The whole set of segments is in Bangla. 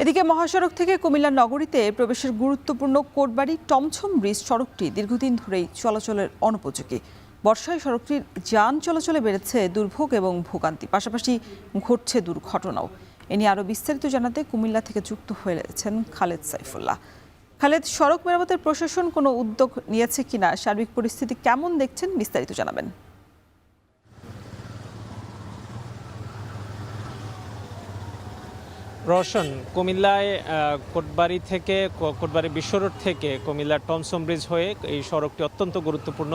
এদিকে মহাসড়ক থেকে কুমিল্লা নগরীতে প্রবেশের গুরুত্বপূর্ণ কোটবাড়ি টমছম ব্রিজ সড়কটি দীর্ঘদিন ধরেই চলাচলের অনুপযোগী। বর্ষায় সড়কটির যান চলাচলে বেড়েছে দুর্ভোগ এবং ভোগান্তি, পাশাপাশি ঘটছে দুর্ঘটনাও। এ নিয়ে আরও বিস্তারিত জানাতে কুমিল্লা থেকে যুক্ত হয়েছেন খালেদ সাইফুল্লাহ। খালেদ, সড়ক মেরামতের প্রশাসন কোনো উদ্যোগ নিয়েছে কিনা, সার্বিক পরিস্থিতি কেমন দেখছেন, বিস্তারিত জানাবেন। রওশন, কুমিল্লায় কোটবাড়ি বিশ্ব রোড থেকে কুমিল্লার টমছম ব্রিজ হয়ে এই সড়কটি অত্যন্ত গুরুত্বপূর্ণ।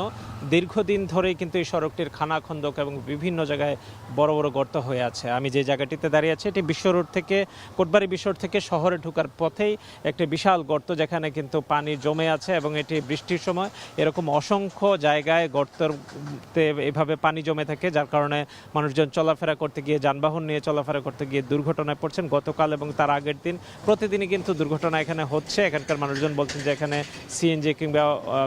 দীর্ঘদিন ধরেই কিন্তু এই সড়কটির খানাখন্দক এবং বিভিন্ন জায়গায় বড় বড় গর্ত হয়ে আছে। আমি যে জায়গাটিতে দাঁড়িয়ে আছি এটি বিশ্ব রোড থেকে কোটবাড়ি বিশ্ব রোড থেকে শহরে ঢোকার পথেই একটি বিশাল গর্ত, যেখানে কিন্তু পানি জমে আছে এবং এটি বৃষ্টির সময় এরকম অসংখ্য জায়গায় গর্ততে এভাবে পানি জমে থাকে, যার কারণে মানুষজন চলাফেরা করতে গিয়ে, যানবাহন নিয়ে চলাফেরা করতে গিয়ে দুর্ঘটনায় পড়ছেন। গতকাল এবং তার আগের দিন প্রতিদিনই কিন্তু দুর্ঘটনা এখানে হচ্ছে। এখানকার মানুষজন বলছেন যে এখানে সিএনজি কিংবা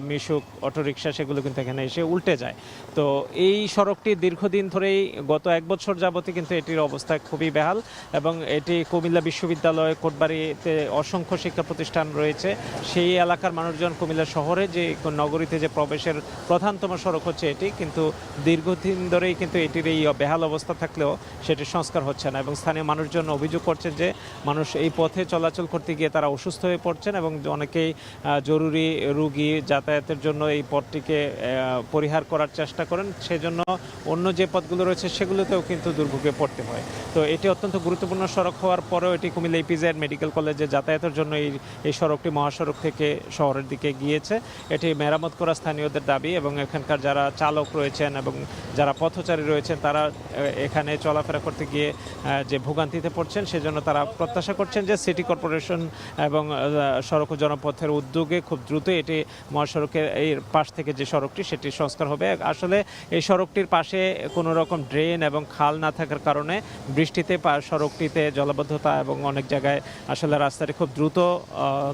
মিশুক অটোরিকশা সেগুলো কিন্তু এখানে এসে উল্টে যায়। তো এই সড়কটি দীর্ঘদিন ধরেই গত 1 বছর যাবতই কিন্তু এটির অবস্থা খুবই বেহাল এবং এটি কুমিল্লা বিশ্ববিদ্যালয়, কোটবাড়িতে অসংখ্য শিক্ষা প্রতিষ্ঠান রয়েছে। সেই এলাকার মানুষজন কুমিল্লা শহরে যে নগরীতে যে প্রবেশের প্রধানতম সড়ক হচ্ছে এটি, কিন্তু দীর্ঘদিন ধরেই কিন্তু এটির এই বেহাল অবস্থা থাকলেও সেটির সংস্কার হচ্ছে না এবং স্থানীয় মানুষজন অভিযোগ করছেন যে মানুষ এই পথে চলাচল করতে গিয়ে তারা অসুস্থ হয়ে পড়ছেন এবং অনেকেই জরুরি রোগী যাতায়াতের জন্য এই পথটিকে পরিহার করার চেষ্টা করেন। সেজন্য অন্য যে পথগুলো রয়েছে সেগুলোতেও কিন্তু দুর্ভোগে পড়তে হয়। তো এটি অত্যন্ত গুরুত্বপূর্ণ সড়ক হওয়ার পরেও এটি কুমিল্লা ইপিজেড মেডিকেল কলেজে যাতায়াতের জন্য এই সড়কটি মহাসড়ক থেকে শহরের দিকে গিয়েছে। এটি মেরামত করা স্থানীয়দের দাবি এবং এখানকার যারা চালক রয়েছেন এবং যারা পথচারী রয়েছেন তারা এখানে চলাফেরা করতে গিয়ে যে ভোগান্তিতে পড়ছেন, সেজন্য তারা প্রত্যাশা করছেন যে সিটি কর্পোরেশন এবং সড়ক ও জনপথের উদ্যোগে খুব দ্রুত এটি মহাসড়কের এই পাশ থেকে যে সড়কটি সেটি সংস্কার হবে। আসলে এই সড়কটির পাশে কোনো রকম ড্রেন এবং খাল না থাকার কারণে বৃষ্টিতে সড়কটিতে জলাবদ্ধতা এবং অনেক জায়গায় আসলে রাস্তাটি খুব দ্রুত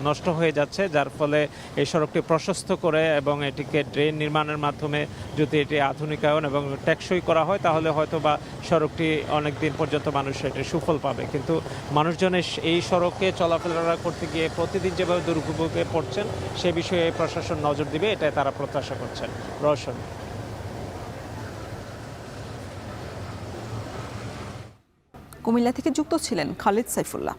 নষ্ট হয়ে যাচ্ছে, যার ফলে এই সড়কটি প্রশস্ত করে এবং এটিকে ড্রেন নির্মাণের মাধ্যমে যদি এটি আধুনিকায়ন এবং টেকসই করা হয় তাহলে হয়তো বা সড়কটি অনেক দিন পর্যন্ত মানুষ এটি সুফল পাবে। কিন্তু মানুষজনের এই সড়কে চলাফেরা করতে গিয়ে প্রতিদিন যেভাবে দুর্ভোগে পড়ছেন সে বিষয়ে প্রশাসন নজর দিবে, এটাই তারা প্রত্যাশা করছেন। রওশন। কুমিল্লা থেকে যুক্ত ছিলেন খালেদ সাইফুল্লাহ।